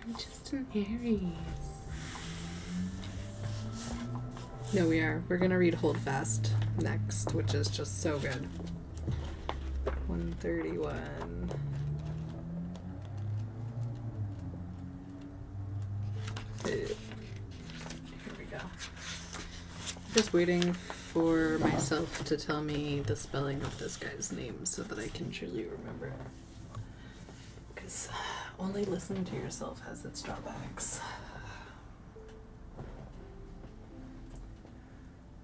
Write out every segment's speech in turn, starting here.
I'm just an Aries. No, we are. We're gonna read HOLDFAST next, which is just so good. 131. Here we go. Just waiting for myself to tell me the spelling of this guy's name so that I can truly remember it. Because only listening to yourself has its drawbacks.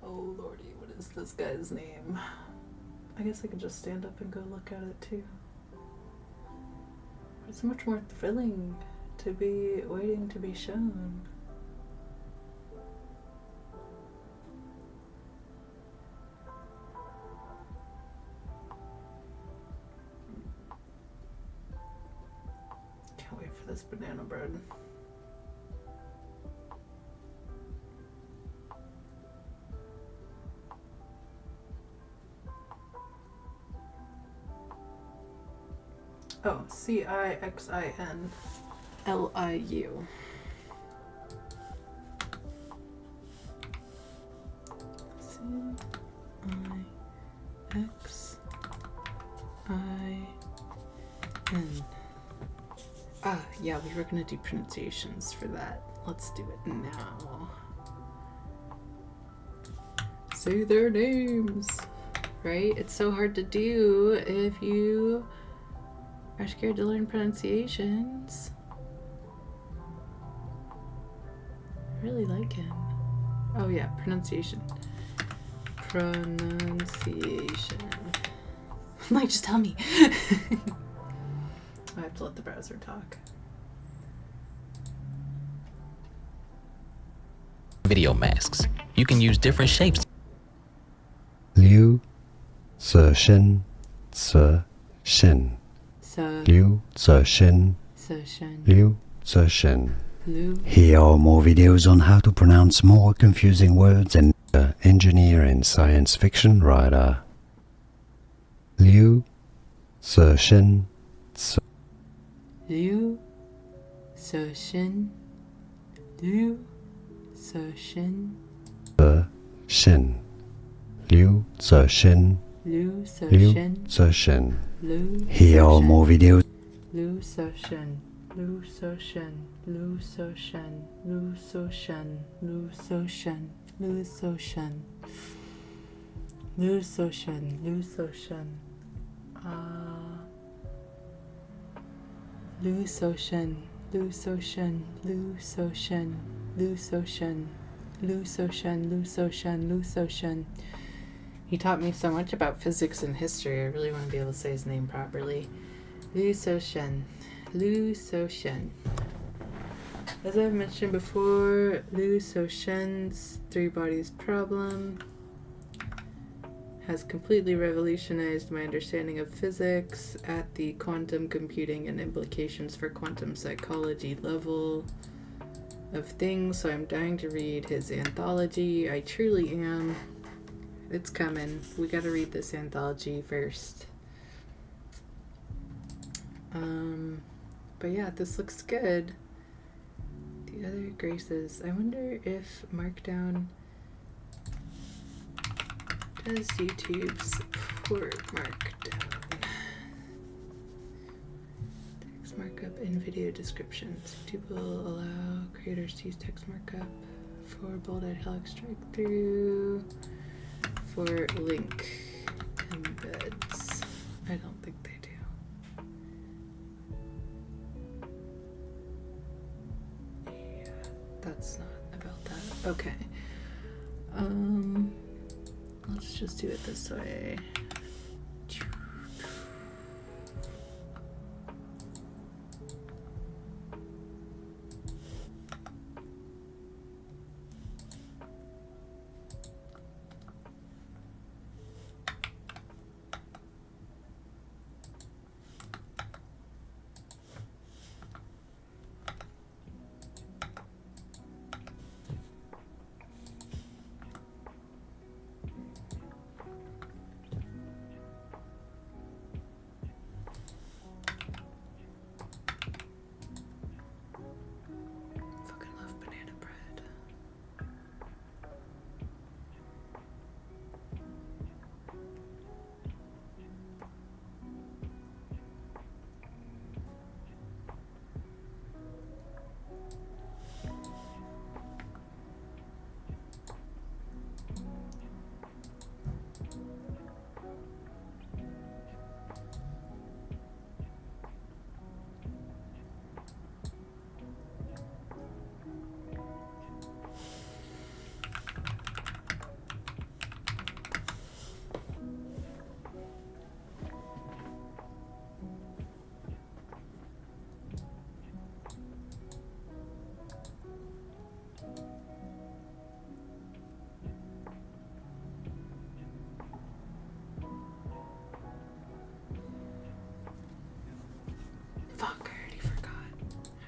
Oh lordy, what is this guy's name? I guess I could just stand up and go look at it too. It's much more thrilling to be waiting to be shown. Can't wait for this banana bread. Oh, CIXINLIU. CIXIN. Ah, yeah, we were gonna do pronunciations for that. Let's do it now. Say their names, right? It's so hard to do if you are scared to learn pronunciations. I really like him. Oh yeah, pronunciation. Pronunciation. Like, just tell me. I have to let the browser talk. Video masks. You can use different shapes. Liu, Zi Shen, Zi Shen. Liu, Zi Shen, Liu, Zi Shen. Here are more videos on how to pronounce more confusing words and engineer and science fiction writer. Liu, Zi Shen, Liu, Zi Shen, Liu, Zi Shen, Zi Shen, Liu, Zi Shen, Liu, Zi Liu, Shen, Zi Shen. Liu. Here are more videos. Liu, Zi Shen, Liu, Zi Shen, Liu, Zi Shen, Liu, Zi Shen, Liu, Zi Shen, Liu, Zi Shen, Liu, Zi Shen, Liu, Zi Shen. Liu So Shen, Liu So Shen, Liu So Shen, Liu So Shen, Liu So Shen, Liu So Shen, Liu So Shen. He taught me so much about physics and history. I really want to be able to say his name properly. Liu So Shen, Liu So Shen. As I've mentioned before, Liu So Shen's three bodies problem has completely revolutionized my understanding of physics at the quantum computing and implications for quantum psychology level of things, so I'm dying to read his anthology. I truly am. It's coming. We gotta read this anthology first. But yeah, this looks good. The other graces. I wonder if Markdown does YouTube support Markdown? Text markup in video descriptions. YouTube will allow creators to use text markup for bold italic strike through for link embeds. I don't think they do. Yeah, that's not about that. Okay. Let's just do it this way.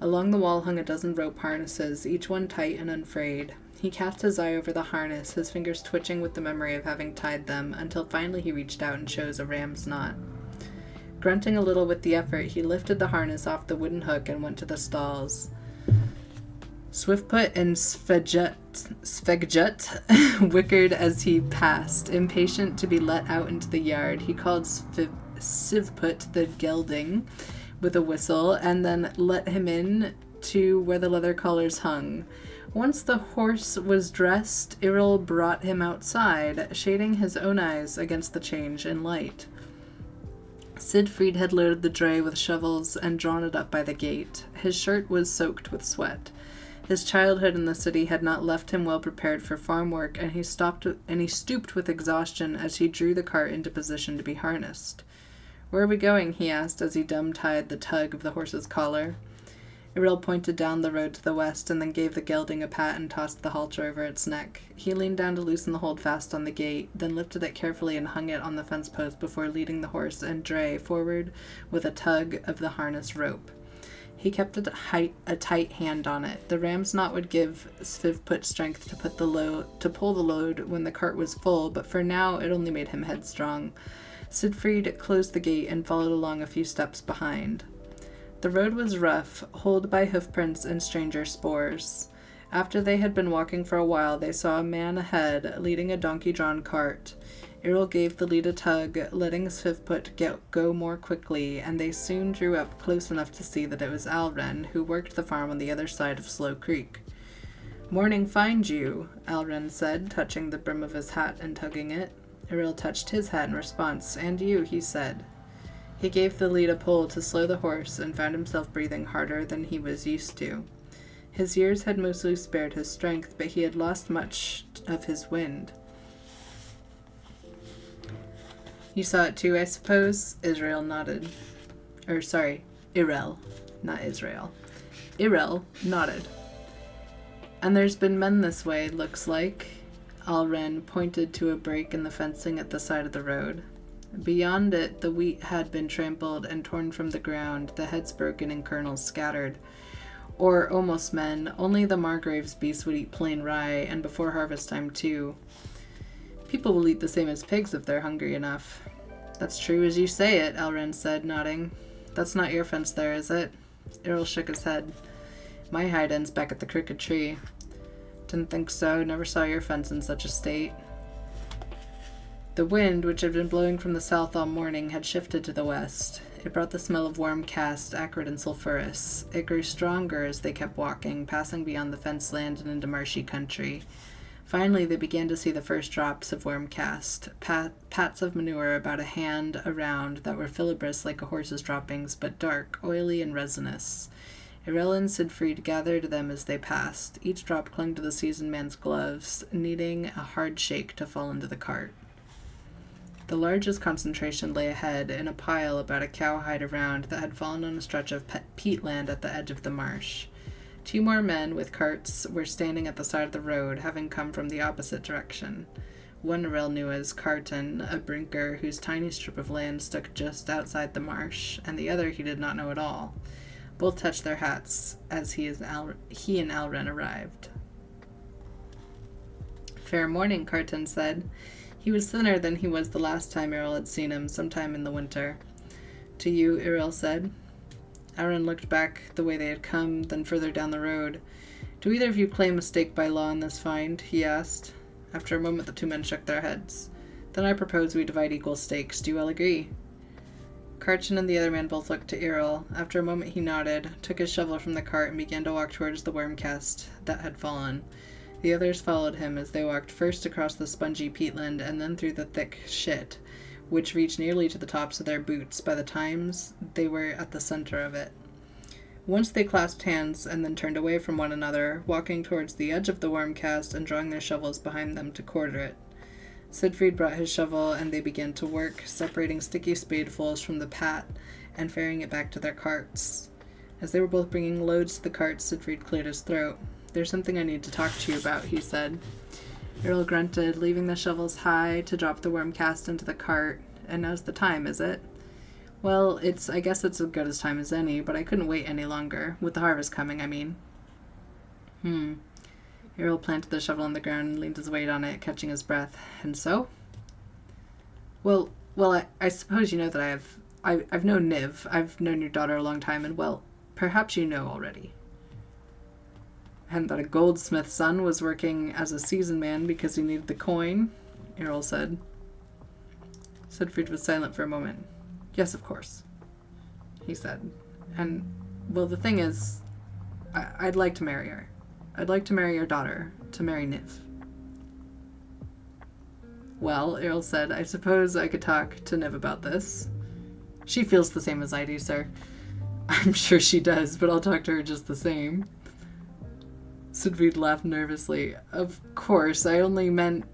Along the wall hung a dozen rope harnesses, each one tight and unfrayed. He cast his eye over the harness, his fingers twitching with the memory of having tied them, until finally he reached out and chose a ram's knot. Grunting a little with the effort, he lifted the harness off the wooden hook and went to the stalls. Swiftfoot and Svegjut whickered as he passed. Impatient to be let out into the yard, he called Sivput the gelding with a whistle, and then let him in to where the leather collars hung. Once the horse was dressed, Iril brought him outside, shading his own eyes against the change in light. Siegfried had loaded the dray with shovels and drawn it up by the gate. His shirt was soaked with sweat. His childhood in the city had not left him well prepared for farm work, and he stooped with exhaustion as he drew the cart into position to be harnessed. "Where are we going?" he asked as he dumb-tied the tug of the horse's collar. Iril pointed down the road to the west and then gave the gelding a pat and tossed the halter over its neck. He leaned down to loosen the holdfast on the gate, then lifted it carefully and hung it on the fence post before leading the horse and dray forward with a tug of the harness rope. He kept a tight hand on it. The ram's knot would give Svivput strength to pull the load when the cart was full, but for now it only made him headstrong. Siegfried closed the gate and followed along a few steps behind. The road was rough, holed by hoofprints and stranger spores. After they had been walking for a while, they saw a man ahead, leading a donkey-drawn cart. Iril gave the lead a tug, letting Svivput go more quickly, and they soon drew up close enough to see that it was Alren, who worked the farm on the other side of Slow Creek. "Morning find you," Alren said, touching the brim of his hat and tugging it. Iril touched his hat in response. "And you," he said. He gave the lead a pull to slow the horse and found himself breathing harder than he was used to. His years had mostly spared his strength, but he had lost much of his wind. "You saw it too, I suppose?" Iril, not Israel. Iril nodded. "And there's been men this way, looks like." Alren pointed to a break in the fencing at the side of the road. Beyond it, the wheat had been trampled and torn from the ground, the heads broken and kernels scattered. Or almost men, only the Margrave's beasts would eat plain rye, and before harvest time too. "People will eat the same as pigs if they're hungry enough." "That's true as you say it," Alren said, nodding. "That's not your fence there, is it?" Iril shook his head. "My hide ends back at the crooked tree." "Didn't think so. Never saw your fence in such a state." The wind, which had been blowing from the south all morning, had shifted to the west. It brought the smell of warm cast, acrid and sulphurous. It grew stronger as they kept walking, passing beyond the fenced land and into marshy country. Finally, they began to see the first drops of worm cast, pats of manure about a hand around that were fibrous like a horse's droppings, but dark, oily, and resinous. Iril and Siegfried gathered them as they passed. Each drop clung to the seasoned man's gloves, needing a hard shake to fall into the cart. The largest concentration lay ahead, in a pile about a cowhide around that had fallen on a stretch of peat land at the edge of the marsh. 2 more men with carts were standing at the side of the road, having come from the opposite direction. One Iril knew as Carton, a brinker whose tiny strip of land stuck just outside the marsh, and the other he did not know at all. Both touched their hats as he and Alren arrived. "Fair morning," Carton said. He was thinner than he was the last time Iril had seen him, sometime in the winter. "To you," Iril said. Alren looked back the way they had come, then further down the road. "Do either of you claim a stake by law in this find?" he asked. After a moment, the 2 men shook their heads. "Then I propose we divide equal stakes. Do you all agree?" Karchin and the other man both looked to Iril. After a moment he nodded, took his shovel from the cart, and began to walk towards the worm cast that had fallen. The others followed him as they walked first across the spongy peatland and then through the thick shit, which reached nearly to the tops of their boots by the times they were at the center of it. Once they clasped hands and then turned away from one another, walking towards the edge of the worm cast and drawing their shovels behind them to quarter it. Siegfried brought his shovel and they began to work, separating sticky spadefuls from the pat and ferrying it back to their carts. As they were both bringing loads to the carts, Siegfried cleared his throat. "There's something I need to talk to you about," he said. Iril grunted, leaving the shovels high to drop the worm cast into the cart. "And now's the time, is it?" Well, I guess it's as good as time as any, but I couldn't wait any longer. With the harvest coming, I mean. Errol planted the shovel on the ground and leaned his weight on it, catching his breath. And so? Well, I suppose you know that I've known Niv. I've known your daughter a long time, and well, perhaps you know already. And that a goldsmith's son was working as a seasoned man because he needed the coin, Errol said. Siegfried was silent for a moment. Yes, of course, he said. And, well, the thing is, I'd like to marry her. I'd like to marry your daughter, to marry Niv. Well, Errol said, I suppose I could talk to Niv about this. She feels the same as I do, sir. I'm sure she does, but I'll talk to her just the same. Siegfried laughed nervously. Of course, I only meant...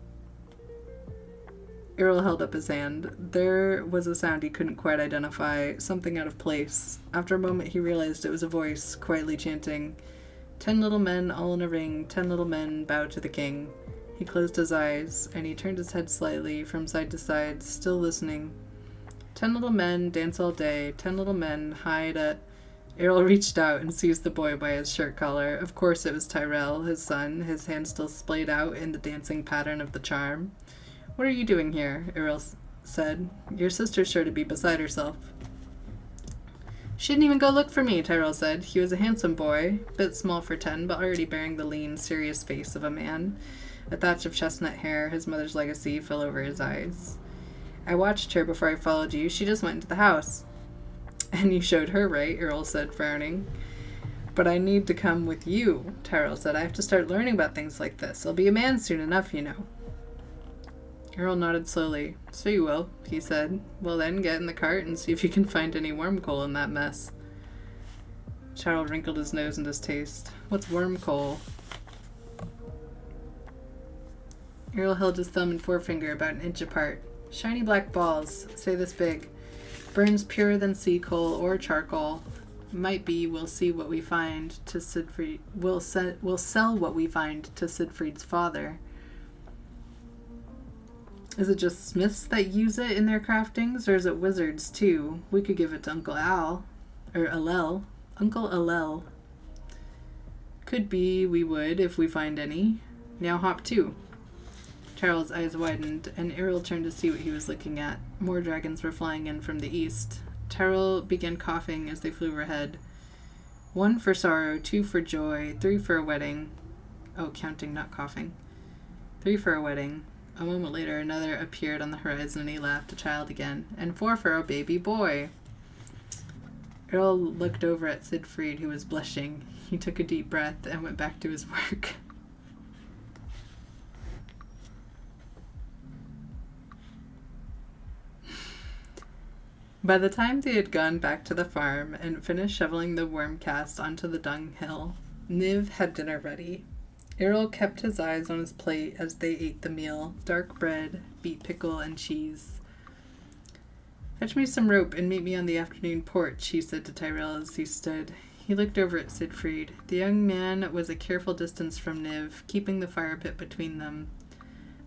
Errol held up his hand. There was a sound he couldn't quite identify, something out of place. After a moment he realized it was a voice, quietly chanting, 10 little men all in a ring, 10 little men bow to the king. He closed his eyes, and he turned his head slightly from side to side, still listening. 10 little men dance all day, 10 little men hide at... Errol reached out and seized the boy by his shirt collar. Of course it was Tyrell, his son, his hand still splayed out in the dancing pattern of the charm. What are you doing here? Errol said. Your sister's sure to be beside herself. She didn't even go look for me, Tyrell said. He was a handsome boy, bit small for 10, but already bearing the lean, serious face of a man. A thatch of chestnut hair, his mother's legacy, fell over his eyes. I watched her before I followed you. She just went into the house. And you showed her, right? Errol said, frowning. But I need to come with you, Tyrell said. I have to start learning about things like this. I'll be a man soon enough, you know. Errol nodded slowly. So you will, he said. Well then, get in the cart and see if you can find any worm coal in that mess. Tyrell wrinkled his nose in distaste. What's worm coal? Errol held his thumb and forefinger about an inch apart. Shiny black balls, say this big. Burns purer than sea coal or charcoal. Might be we'll see what we find to Siegfried. We'll sell what we find to Siegfried's father. Is it just smiths that use it in their craftings, or is it wizards too? We could give it to Uncle Al. Or Alel. Uncle Alel. Could be we would if we find any. Now hop too. Charles' eyes widened, and Errol turned to see what he was looking at. More dragons were flying in from the east. Tyrell began coughing as they flew overhead. 1 for sorrow, 2 for joy, 3 for a wedding. Oh, counting, not coughing. 3 for a wedding. A moment later, another appeared on the horizon, and he laughed, a child again. And 4 for a baby boy. Errol looked over at Siegfried, who was blushing. He took a deep breath and went back to his work. By the time they had gone back to the farm and finished shoveling the worm cast onto the dunghill, Niv had dinner ready. Errol kept his eyes on his plate as they ate the meal, dark bread, beet pickle, and cheese. Fetch me some rope and meet me on the afternoon porch, he said to Tyrell as he stood. He looked over at Siegfried. The young man was a careful distance from Niv, keeping the fire pit between them.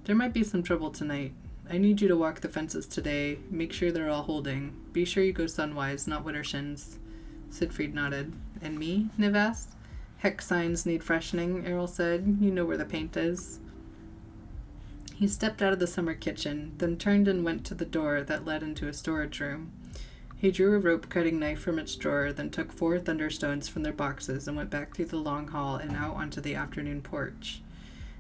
There might be some trouble tonight. I need you to walk the fences today. Make sure they're all holding. Be sure you go sunwise, not widdershins. Siegfried nodded. And me? Niv asked. Hex signs need freshening, Errol said. You know where the paint is. He stepped out of the summer kitchen, then turned and went to the door that led into a storage room. He drew a rope-cutting knife from its drawer, then took 4 thunderstones from their boxes and went back through the long hall and out onto the afternoon porch.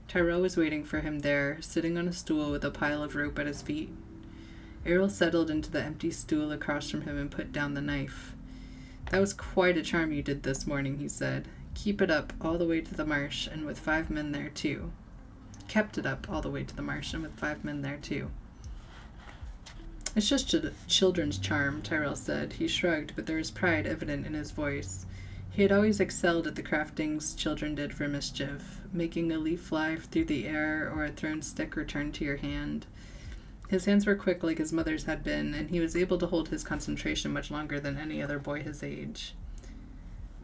Tyrell was waiting for him there, sitting on a stool with a pile of rope at his feet. Errol settled into the empty stool across from him and put down the knife. That was quite a charm you did this morning, he said. Keep it up all the way to the marsh, and with 5 men there too. Kept it up all the way to the marsh, and with 5 men there too. It's just a children's charm, Tyrell said. He shrugged, but there was pride evident in his voice. He had always excelled at the craftings children did for mischief, making a leaf fly through the air or a thrown stick return to your hand. His hands were quick like his mother's had been, and he was able to hold his concentration much longer than any other boy his age.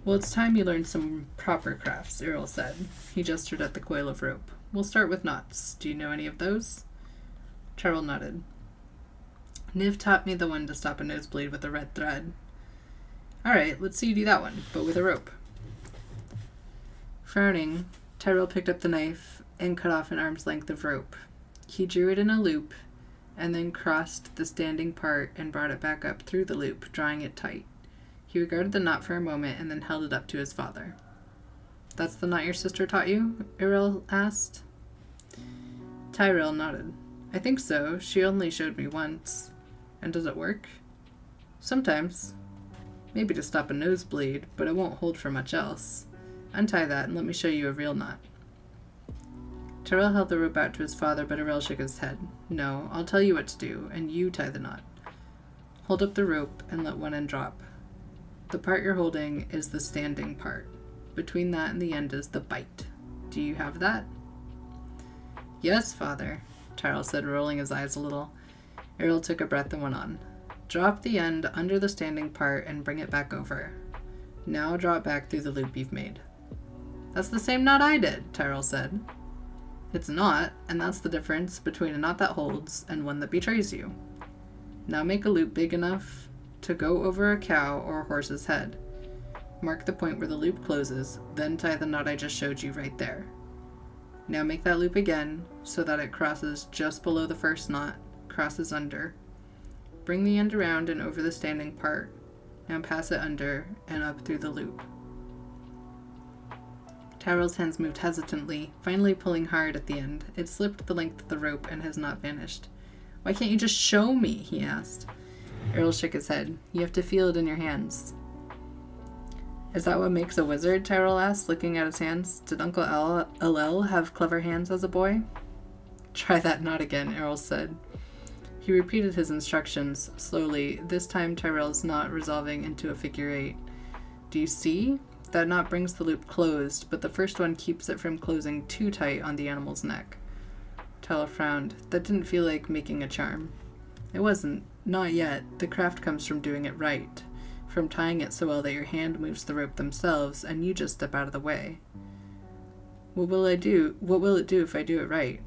Well, it's time you learned some proper crafts, Errol said. He gestured at the coil of rope. We'll start with knots. Do you know any of those? Tyrell nodded. Niv taught me the one to stop a nosebleed with a red thread. Alright, let's see you do that one, but with a rope. Frowning, Tyrell picked up the knife and cut off an arm's length of rope. He drew it in a loop, and then crossed the standing part and brought it back up through the loop, drawing it tight. He regarded the knot for a moment and then held it up to his father. That's the knot your sister taught you? Errol asked. Tyrell nodded. I think so. She only showed me once. And does it work? Sometimes. Maybe to stop a nosebleed, but it won't hold for much else. Untie that and let me show you a real knot. Tyrell held the rope out to his father, but Errol shook his head. No, I'll tell you what to do, and you tie the knot. Hold up the rope and let one end drop. The part you're holding is the standing part. Between that and the end is the bite. Do you have that? Yes, father, Tyrell said, rolling his eyes a little. Errol took a breath and went on. Drop the end under the standing part and bring it back over. Now draw it back through the loop you've made. That's the same knot I did, Tyrell said. It's not, and that's the difference between a knot that holds and one that betrays you. Now make a loop big enough to go over a cow or a horse's head. Mark the point where the loop closes, then tie the knot I just showed you right there. Now make that loop again so that it crosses just below the first knot, crosses under. Bring the end around and over the standing part. Now pass it under and up through the loop. Tyrell's hands moved hesitantly, finally pulling hard at the end. It slipped the length of the rope and has not vanished. Why can't you just show me? He asked. Errol shook his head. You have to feel it in your hands. Is that what makes a wizard? Tyrell asked, looking at his hands. Did Uncle Alel have clever hands as a boy? Try that knot again, Errol said. He repeated his instructions slowly, this time Tyrell's knot resolving into a figure 8. Do you see? That knot brings the loop closed, but the first one keeps it from closing too tight on the animal's neck. Tyrell frowned. That didn't feel like making a charm. It wasn't. Not yet. The craft comes from doing it right. From tying it so well that your hand moves the rope themselves, and you just step out of the way. What will it do if I do it right?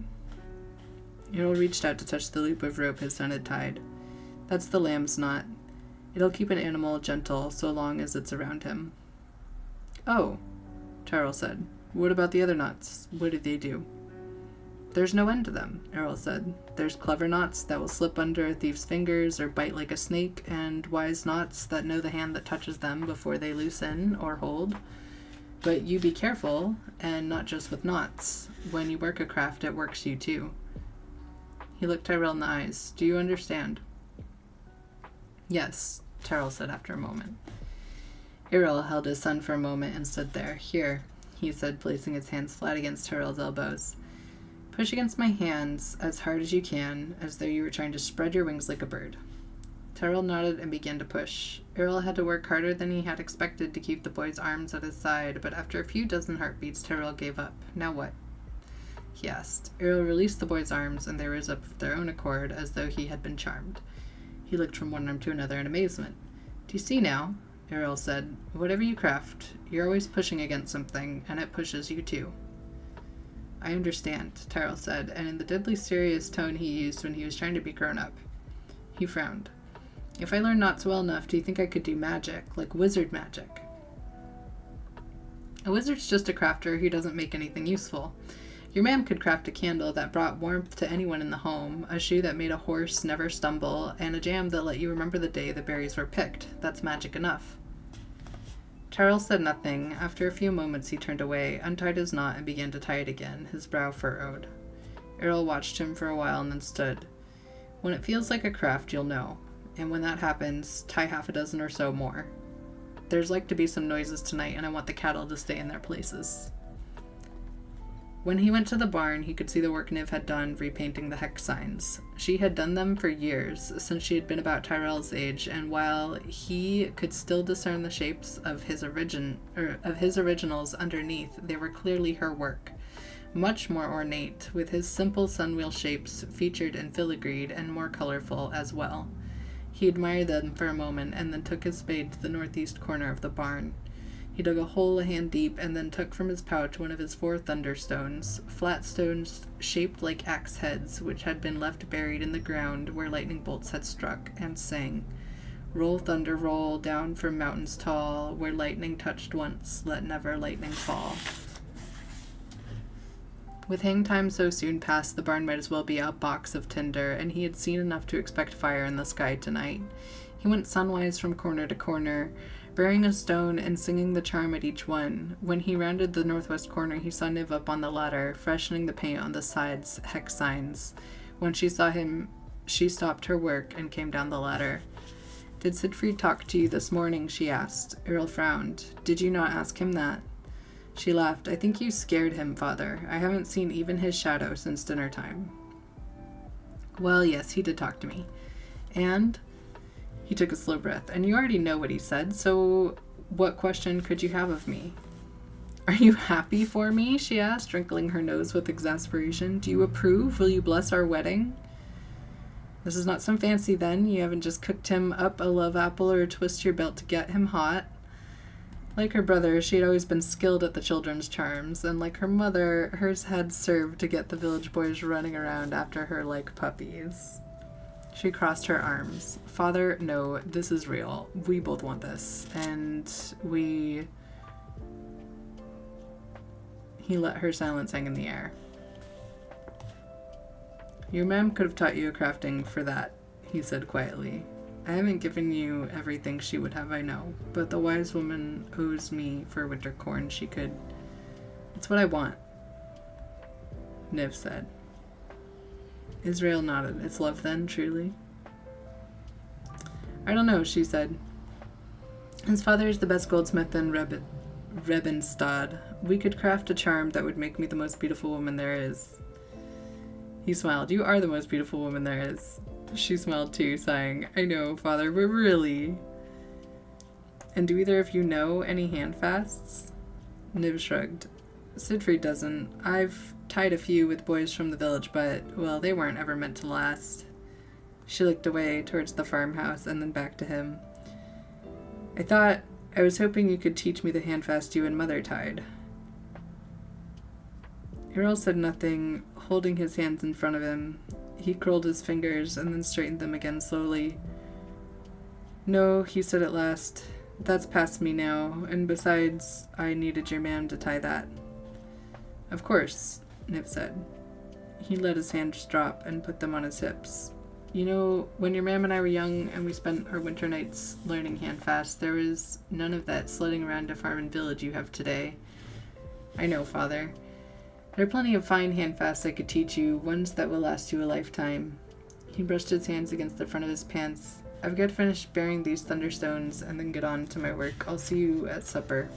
Errol reached out to touch the loop of rope his son had tied. That's the lamb's knot. It'll keep an animal gentle so long as it's around him. Oh, Tyrell said. What about the other knots? What do they do? There's no end to them, Errol said. There's clever knots that will slip under a thief's fingers or bite like a snake, and wise knots that know the hand that touches them before they loosen or hold. But you be careful, and not just with knots. When you work a craft, it works you too. He looked Tyrell in the eyes. Do you understand? Yes, Tyrell said after a moment. Errol held his son for a moment and stood there. Here, he said, placing his hands flat against Tyrell's elbows. Push against my hands as hard as you can, as though you were trying to spread your wings like a bird. Tyrell nodded and began to push. Errol had to work harder than he had expected to keep the boy's arms at his side, but after a few dozen heartbeats, Tyrell gave up. Now what? He asked. Errol released the boy's arms, and they rose up of their own accord, as though he had been charmed. He looked from one arm to another in amazement. Do you see now? Errol said. Whatever you craft, you're always pushing against something, and it pushes you too. I understand, Tyrell said, and in the deadly serious tone he used when he was trying to be grown up. He frowned. If I learned knots well enough, do you think I could do magic, like wizard magic? A wizard's just a crafter who doesn't make anything useful. Your ma'am could craft a candle that brought warmth to anyone in the home, a shoe that made a horse never stumble, and a jam that let you remember the day the berries were picked. That's magic enough. Tyrell said nothing. After a few moments he turned away, untied his knot, and began to tie it again, his brow furrowed. Errol watched him for a while and then stood. When it feels like a craft, you'll know. And when that happens, tie half a dozen or so more. There's like to be some noises tonight, and I want the cattle to stay in their places. When he went to the barn, he could see the work Niv had done repainting the hex signs. She had done them for years, since she had been about Tyrell's age, and while he could still discern the shapes of his originals underneath, they were clearly her work. Much more ornate, with his simple sunwheel shapes featured and filigreed, and more colorful as well. He admired them for a moment, and then took his spade to the northeast corner of the barn. He dug a hole a hand deep and then took from his pouch one of his 4 thunderstones, flat stones shaped like axe heads, which had been left buried in the ground where lightning bolts had struck, and sang, "Roll, thunder, roll, down from mountains tall, where lightning touched once, let never lightning fall." With hang time so soon past, the barn might as well be a box of tinder, and he had seen enough to expect fire in the sky tonight. He went sunwise from corner to corner, burying a stone and singing the charm at each one. When he rounded the northwest corner, he saw Niv up on the ladder, freshening the paint on the side's hex signs. When she saw him, she stopped her work and came down the ladder. "Did Siegfried talk to you this morning?" she asked. Earl frowned. "Did you not ask him that?" She laughed. "I think you scared him, father. I haven't seen even his shadow since dinner time." "Well, yes, he did talk to me. And?" He took a slow breath. "And you already know what he said, so what question could you have of me?" "Are you happy for me?" she asked, wrinkling her nose with exasperation. "Do you approve? Will you bless our wedding?" "This is not some fancy, then? You haven't just cooked him up a love apple or a twist your belt to get him hot?" Like her brother, she had always been skilled at the children's charms, and like her mother, hers had served to get the village boys running around after her like puppies. She crossed her arms. "Father, no, this is real. We both want this. And we..." He let her silence hang in the air. "Your ma'am could have taught you a crafting for that," he said quietly. "I haven't given you everything she would have, I know, but the wise woman owes me for winter corn. She could... It's what I want," Niv said. Israel nodded. "It's love then, truly?" "I don't know," she said. "His father is the best goldsmith in Rebenstad. We could craft a charm that would make me the most beautiful woman there is." He smiled. "You are the most beautiful woman there is." She smiled too, sighing. "I know, father, but really..." "And do either of you know any handfasts?" Niv shrugged. "Siegfried doesn't. I've tied a few with boys from the village, but, well, they weren't ever meant to last." She looked away towards the farmhouse and then back to him. I was hoping you could teach me the handfast you and Mother tied." Earl said nothing, holding his hands in front of him. He curled his fingers and then straightened them again slowly. "No," he said at last. "That's past me now, and besides, I needed your man to tie that." "Of course," Niv said. He let his hands drop and put them on his hips. "You know, when your ma'am and I were young and we spent our winter nights learning handfast, there was none of that sledding around a farm and village you have today." "I know, father. There are plenty of fine handfasts I could teach you, ones that will last you a lifetime." He brushed his hands against the front of his pants. "I've got to finish burying these thunderstones and then get on to my work. I'll see you at supper."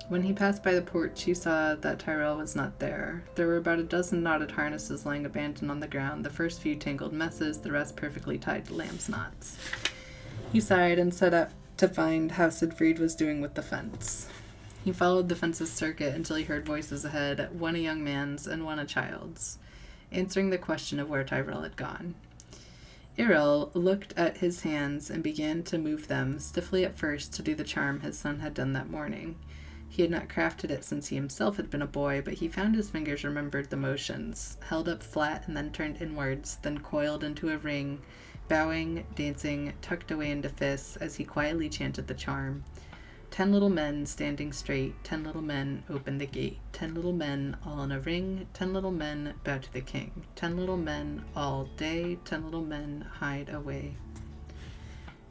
When he passed by the porch, he saw that Tyrell was not there. There were about a dozen knotted harnesses lying abandoned on the ground, the first few tangled messes, the rest perfectly tied to lamb's knots. He sighed and set up to find how Siegfried was doing with the fence. He followed the fence's circuit until he heard voices ahead, one a young man's and one a child's, answering the question of where Tyrell had gone. Irel looked at his hands and began to move them, stiffly at first, to do the charm his son had done that morning. He had not crafted it since he himself had been a boy, but he found his fingers remembered the motions, held up flat and then turned inwards, then coiled into a ring, bowing, dancing, tucked away into fists as he quietly chanted the charm. 10 little men standing straight, 10 little men open the gate, 10 little men all in a ring, 10 little men bow to the king, 10 little men all day, 10 little men hide away.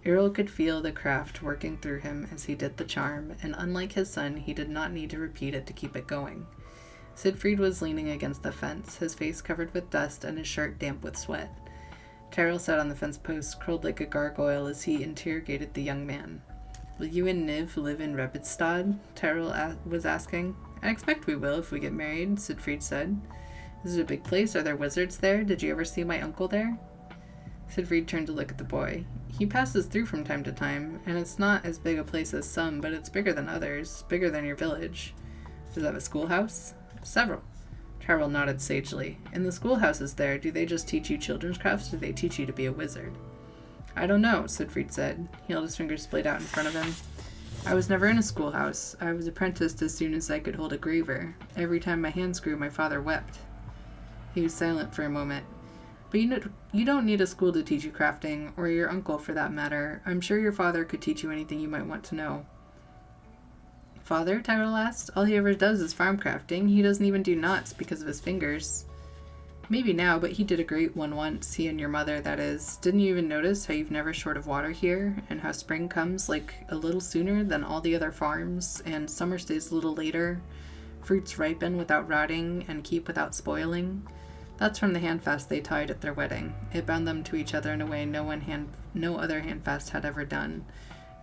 Earl could feel the craft working through him as he did the charm, and unlike his son, he did not need to repeat it to keep it going. Siegfried was leaning against the fence, his face covered with dust and his shirt damp with sweat. Tyrell sat on the fence post, curled like a gargoyle as he interrogated the young man. "Will you and Niv live in Rebitstad?" Tyrell was asking. "I expect we will if we get married," Siegfried said. "Is it a big place? Are there wizards there? Did you ever see my uncle there?" Siegfried turned to look at the boy. "He passes through from time to time, and it's not as big a place as some, but it's bigger than others, bigger than your village." "Does it have a schoolhouse?" "Several." Tyrell nodded sagely. "In the schoolhouses there, do they just teach you children's crafts, or do they teach you to be a wizard?" "I don't know," Siegfried said. He held his fingers splayed out in front of him. I was never in a schoolhouse. I was apprenticed as soon as I could hold a graver. Every time my hands grew, my father wept. He was silent for a moment. But you don't need a school to teach you crafting, or your uncle for that matter. I'm sure your father could teach you anything you might want to know. Father? Tyrell asked. All he ever does is farm crafting. He doesn't even do knots because of his fingers. Maybe now, but he did a great one once, he and your mother, that is. Didn't you even notice how you've never short of water here, and how spring comes like a little sooner than all the other farms, and summer stays a little later? Fruits ripen without rotting and keep without spoiling. That's from the handfast they tied at their wedding. It bound them to each other in a way no other handfast had ever done.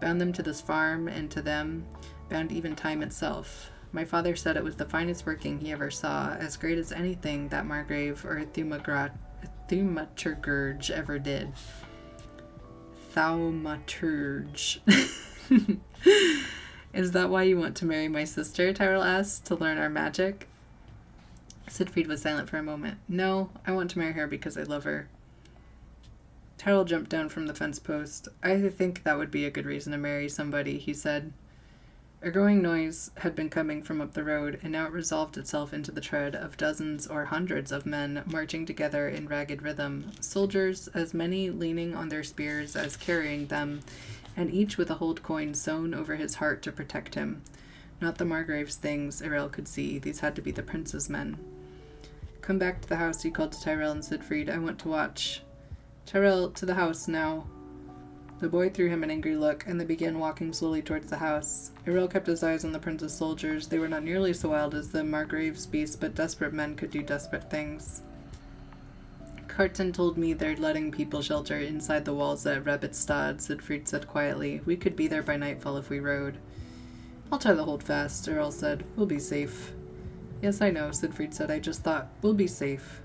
Bound them to this farm and to them, bound even time itself. My father said it was the finest working he ever saw, as great as anything that Margrave or Thaumaturge ever did. Thaumaturge. Is that why you want to marry my sister? Tyrell asked. To learn our magic? Siegfried was silent for a moment. No, I want to marry her because I love her. Tyrell jumped down from the fence post. I think that would be a good reason to marry somebody, he said. A growing noise had been coming from up the road, and now it resolved itself into the tread of dozens or hundreds of men marching together in ragged rhythm, soldiers, as many leaning on their spears as carrying them, and each with a hold coin sewn over his heart to protect him. Not the Margrave's things, Errol could see. These had to be the prince's men. Come back to the house, he called to Tyrell and Siegfried. I want to watch. Tyrell, to the house now. The boy threw him an angry look, and they began walking slowly towards the house. Errol kept his eyes on the prince's soldiers. They were not nearly so wild as the Margrave's beasts, but desperate men could do desperate things. Carton told me they're letting people shelter inside the walls at Rebitstad, Siegfried said quietly. We could be there by nightfall if we rode. I'll try the holdfast, Errol said. We'll be safe. Yes, I know, Siegfried said. I just thought, we'll be safe.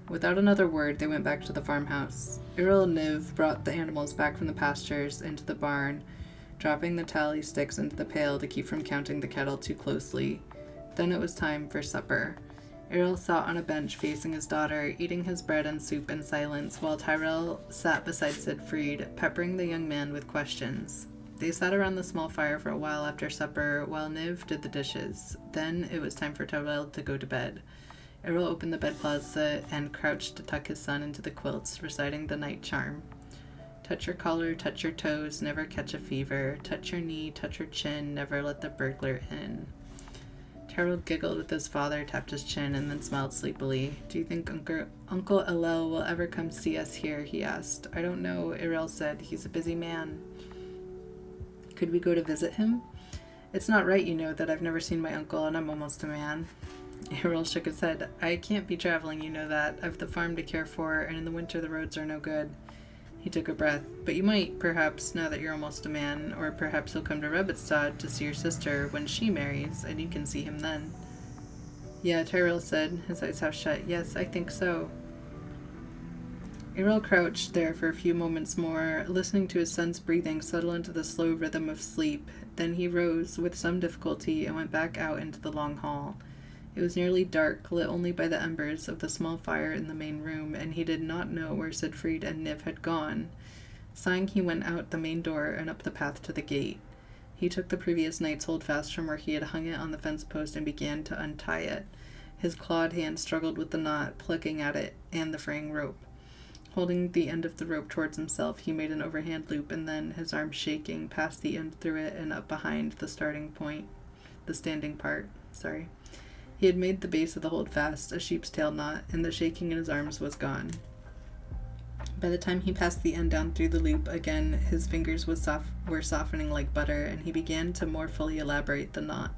Without another word, they went back to the farmhouse. Errol and Niv brought the animals back from the pastures into the barn, dropping the tally sticks into the pail to keep from counting the cattle too closely. Then it was time for supper. Errol sat on a bench facing his daughter, eating his bread and soup in silence, while Tyrell sat beside Siegfried, peppering the young man with questions. They sat around the small fire for a while after supper, while Niv did the dishes. Then it was time for Tyrell to go to bed. Errol opened the bed closet and crouched to tuck his son into the quilts, reciting the night charm. Touch your collar, touch your toes, never catch a fever. Touch your knee, touch your chin, never let the burglar in. Tyrell giggled with his father, tapped his chin, and then smiled sleepily. Do you think Uncle Elel will ever come see us here? He asked. I don't know, Errol said. He's a busy man. Could we go to visit him? It's not right, you know, that I've never seen my uncle, and I'm almost a man. Errol shook his head. I can't be traveling, you know that. I've the farm to care for, and in the winter the roads are no good. He took a breath. But you might, perhaps, now that you're almost a man, or perhaps he'll come to Rebitstad to see your sister when she marries, and you can see him then. Yeah, Tyrell said, his eyes half shut. Yes, I think so. Errol crouched there for a few moments more, listening to his son's breathing settle into the slow rhythm of sleep. Then he rose with some difficulty and went back out into the long hall. It was nearly dark, lit only by the embers of the small fire in the main room, and he did not know where Siegfried and Niv had gone. Sighing, he went out the main door and up the path to the gate. He took the previous night's holdfast from where he had hung it on the fence post and began to untie it. His clawed hand struggled with the knot, plucking at it and the fraying rope. Holding the end of the rope towards himself, he made an overhand loop, and then, his arm shaking, passed the end through it and up behind the standing part. He had made the base of the holdfast a sheep's tail knot, and the shaking in his arms was gone. By the time he passed the end down through the loop again, his fingers were softening like butter, and he began to more fully elaborate the knot.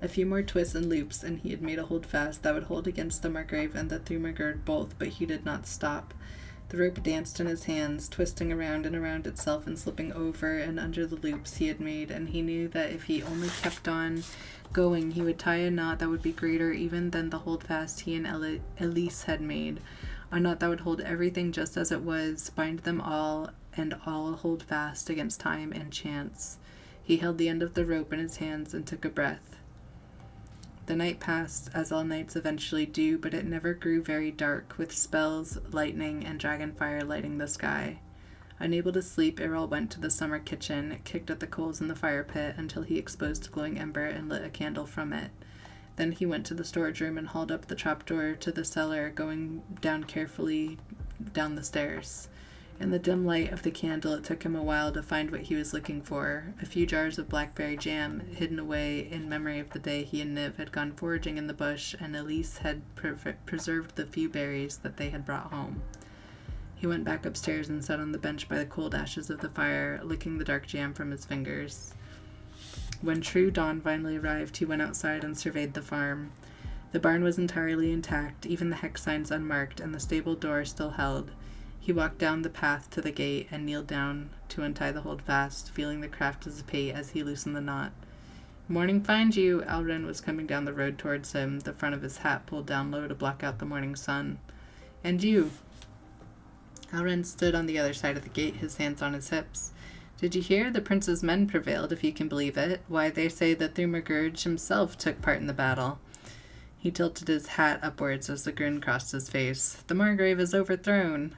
A few more twists and loops, and he had made a holdfast that would hold against the Margrave and the Thumagerd both, but he did not stop. The rope danced in his hands, twisting around and around itself and slipping over and under the loops he had made, and he knew that if he only kept on going, he would tie a knot that would be greater even than the holdfast he and Elise had made, a knot that would hold everything just as it was, bind them all, and all hold fast against time and chance. He held the end of the rope in his hands and took a breath. The night passed, as all nights eventually do, but it never grew very dark, with spells, lightning, and dragonfire lighting the sky. Unable to sleep, Errol went to the summer kitchen, kicked at the coals in the fire pit until he exposed a glowing ember and lit a candle from it. Then he went to the storage room and hauled up the trapdoor to the cellar, going down carefully down the stairs. In the dim light of the candle, it took him a while to find what he was looking for. A few jars of blackberry jam, hidden away in memory of the day he and Niv had gone foraging in the bush, and Elise had preserved the few berries that they had brought home. He went back upstairs and sat on the bench by the cold ashes of the fire, licking the dark jam from his fingers. When true dawn finally arrived, he went outside and surveyed the farm. The barn was entirely intact, even the hex signs unmarked, and the stable door still held. He walked down the path to the gate and kneeled down to untie the holdfast, feeling the craft dissipate as he loosened the knot. "Morning find you!" Alren was coming down the road towards him, the front of his hat pulled down low to block out the morning sun. "And you?" Alren stood on the other side of the gate, his hands on his hips. "Did you hear? The prince's men prevailed, if you can believe it. Why, they say that Thumagurge himself took part in the battle." He tilted his hat upwards as the grin crossed his face. "The Margrave is overthrown."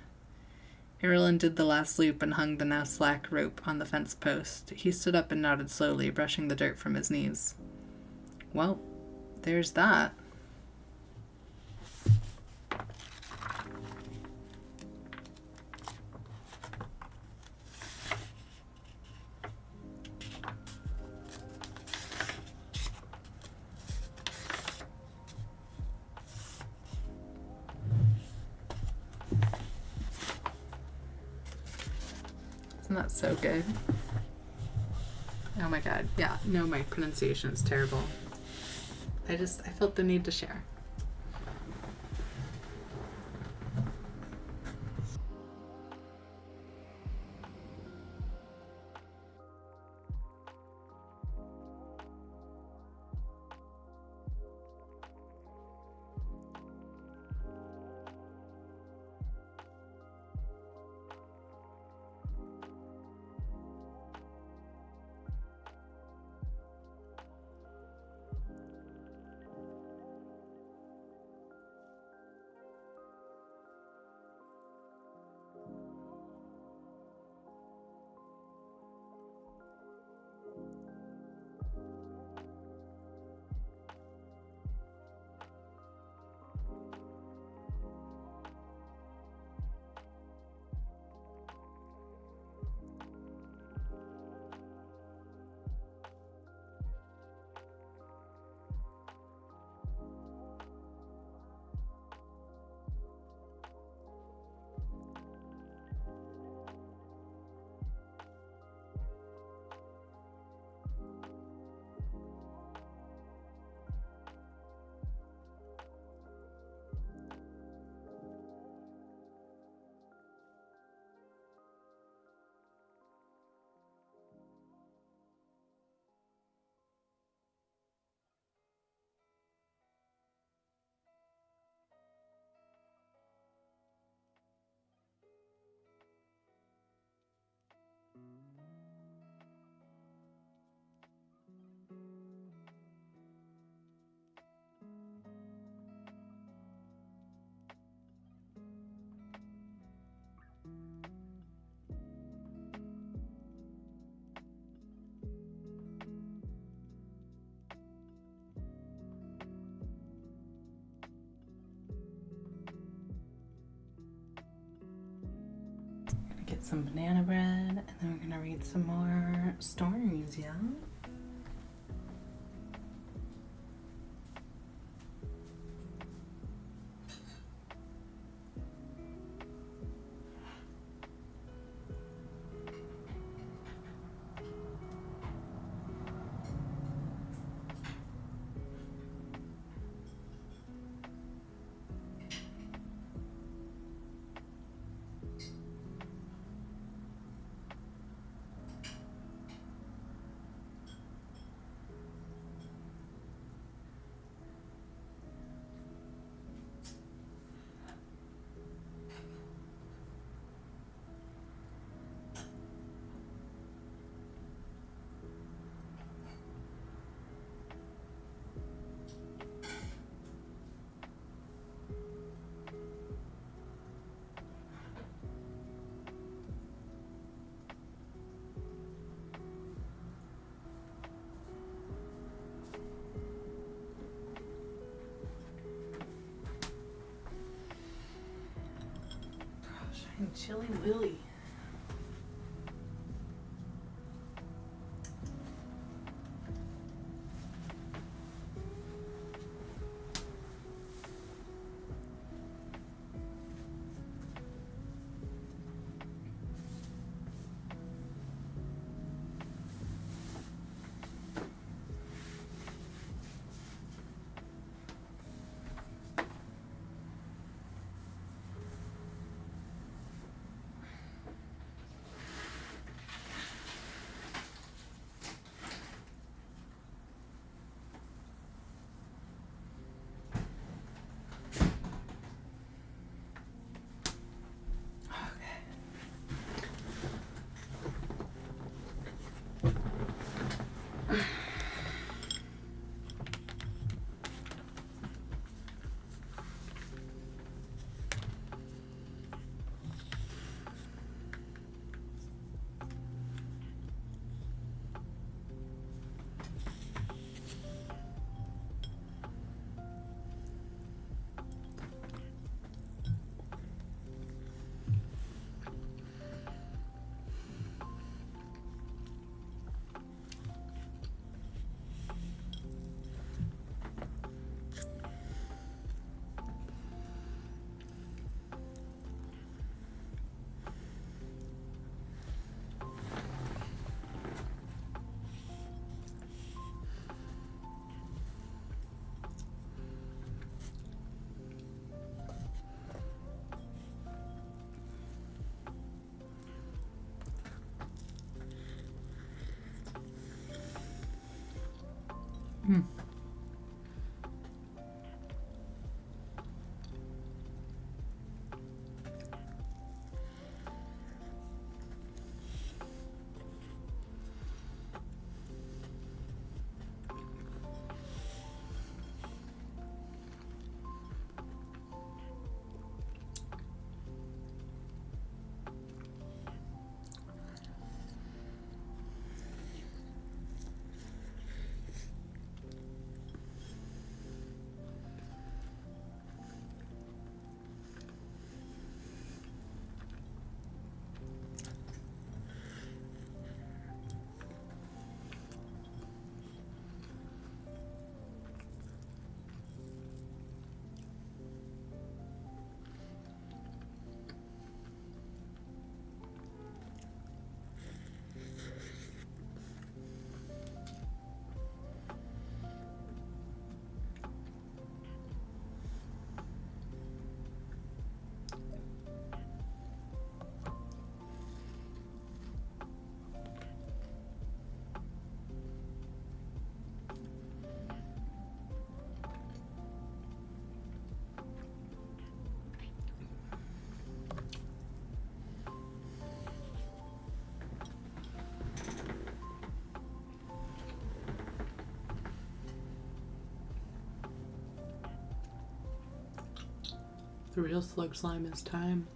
Errol undid the last loop and hung the now slack rope on the fence post. He stood up and nodded slowly, brushing the dirt from his knees. "Well, there's that." Isn't that so good? Oh my god. Yeah, no, my pronunciation is terrible. I felt the need to share. Get some banana bread, and then we're gonna read some more stories, yeah? And Chili Lily. Mm. The real slug slime is time.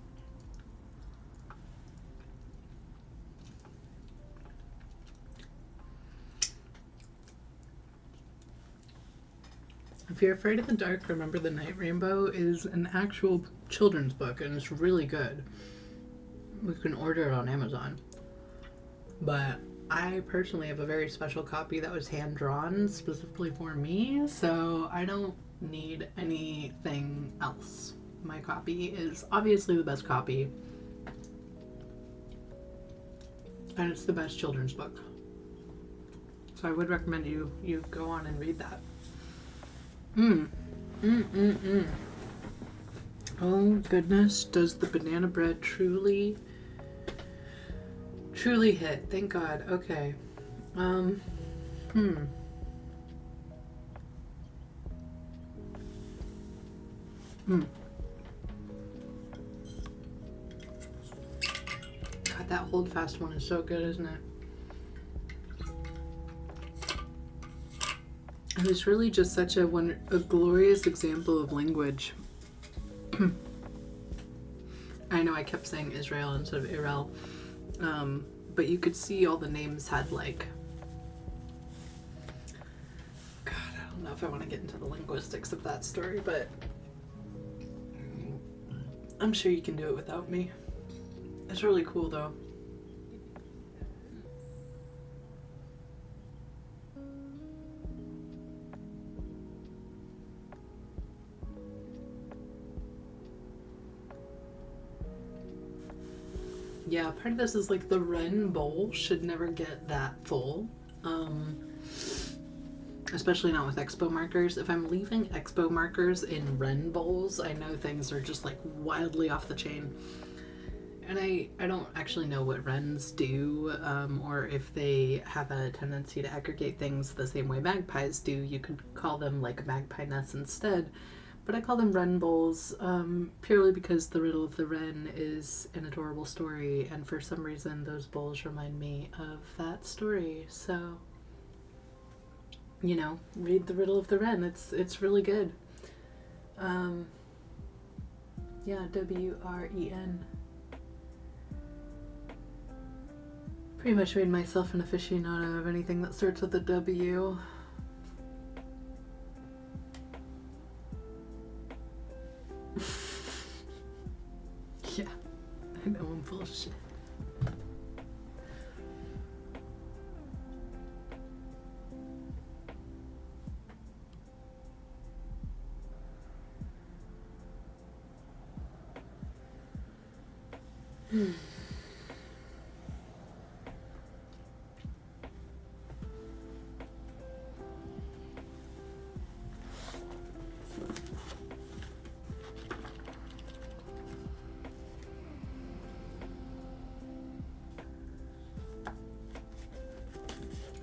If You're Afraid of the Dark, Remember the Night Rainbow is an actual children's book and it's really good. We can order it on Amazon. But I personally have a very special copy that was hand drawn specifically for me, so I don't need anything else. My copy is obviously the best copy, and it's the best children's book. So I would recommend you go on and read that. Oh goodness, does the banana bread truly hit? Thank God. Okay. God, that HOLDFAST one is so good, isn't it? And it's really just such a glorious example of language. I know I kept saying Israel instead of Irel, but you could see all the names had like, God, I don't know if I want to get into the linguistics of that story, but I'm sure you can do it without me. It's really cool though. Yeah, part of this is like the Ren bowl should never get that full. Especially not with expo markers. If I'm leaving expo markers in Ren bowls, I know things are just like wildly off the chain. And I don't actually know what Wrens do, or if they have a tendency to aggregate things the same way magpies do. You could call them like magpie nests instead. But I call them Wren bowls purely because The Riddle of the Wren is an adorable story, and for some reason those bowls remind me of that story. So, you know, read The Riddle of the Wren. It's really good. Yeah, W-R-E-N. Pretty much made myself an aficionado of anything that starts with a W. Yeah, I know I'm full of shit.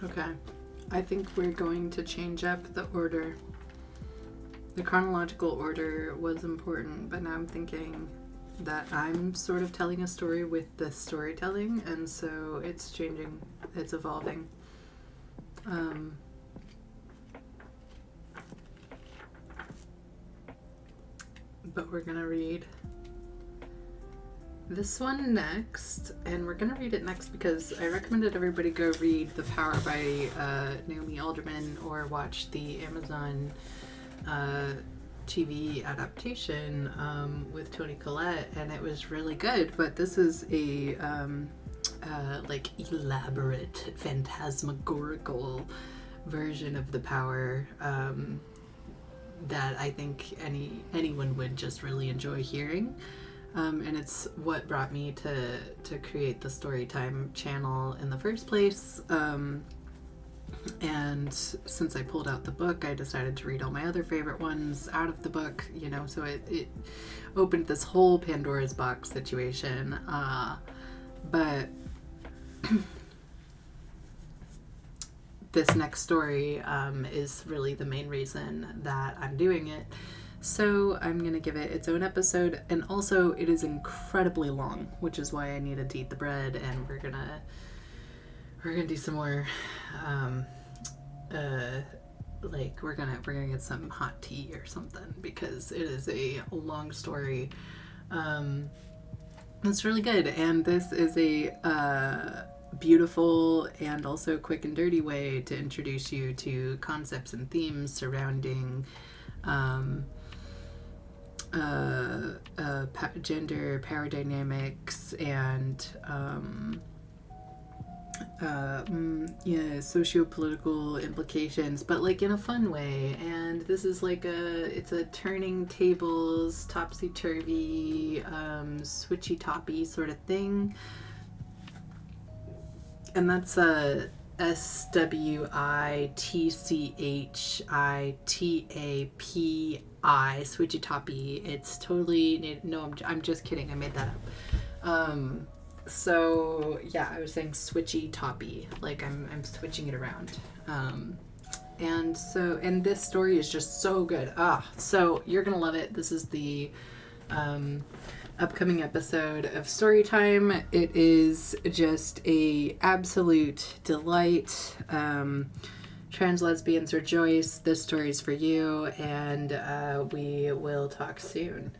Okay, I think we're going to change up the order. The chronological order was important, but now I'm thinking that I'm sort of telling a story with the storytelling, and so it's changing, it's evolving. But we're gonna read this one next, and we're gonna read it next because I recommended everybody go read The Power by Naomi Alderman or watch the Amazon TV adaptation with Toni Collette, and it was really good. But this is a like elaborate phantasmagorical version of The Power that I think anyone would just really enjoy hearing. And it's what brought me to create the Storytime channel in the first place. And since I pulled out the book, I decided to read all my other favorite ones out of the book, you know, so it opened this whole Pandora's box situation. But this next story is really the main reason that I'm doing it. So I'm going to give it its own episode, and also it is incredibly long, which is why I needed to eat the bread, and we're gonna do some more, like we're gonna get some hot tea or something, because it is a long story. It's really good, and this is a beautiful and also quick and dirty way to introduce you to concepts and themes surrounding gender, power dynamics, and socio-political implications, but like in a fun way. And this is like it's a turning tables, topsy-turvy, switchy-toppy sort of thing. And that's SWITCHITAPI, switchy toppy. It's totally, no, I'm just kidding, I made that up. So yeah, I was saying switchy toppy, like I'm switching it around. And this story is just so good. So you're gonna love it. This is the upcoming episode of Storytime. It is just a absolute delight. Trans lesbians rejoice. This story is for you, and we will talk soon.